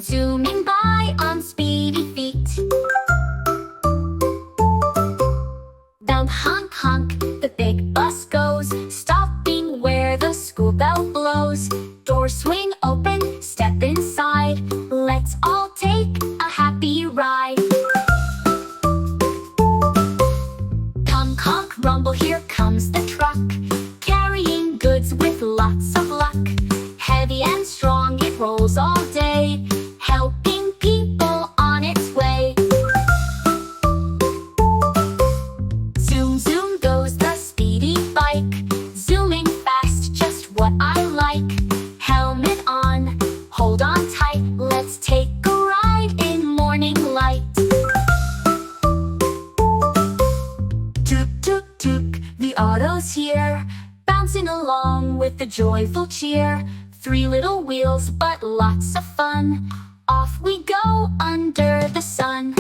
zooming by on speedy feet. Down honk honk, the big bus goes, stopping where the school bell blows. Doors swing open, step inside, let's all take a happy ride. Honk honk rumble, here comes the truck, carrying goods with lots of luck. Heavy and strong, it rolls all day, helping people on its way. Zoom zoom goes the speedy bike, zooming fast, just what I like. Helmet on, hold on tight, let's take a ride in morning light. Toot toot toot, the auto's here, bouncing along with the joyful cheer. 3 little wheels, but lots of fun, off we go under the sun.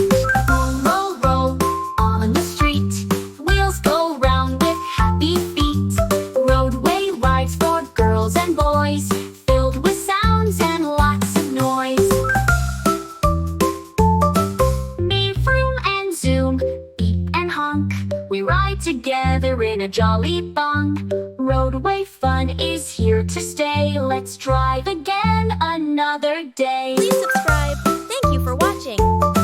Roll, roll, roll, on the street, wheels go round with happy feet. Roadway rides for girls and boys, filled with sounds and lots of noise. Me, Vroom and Zoom, beep and honk, we ride together in a jolly bong. Roadway fun is here to stay, let's drive again another day. Please subscribe. Thank you for watching.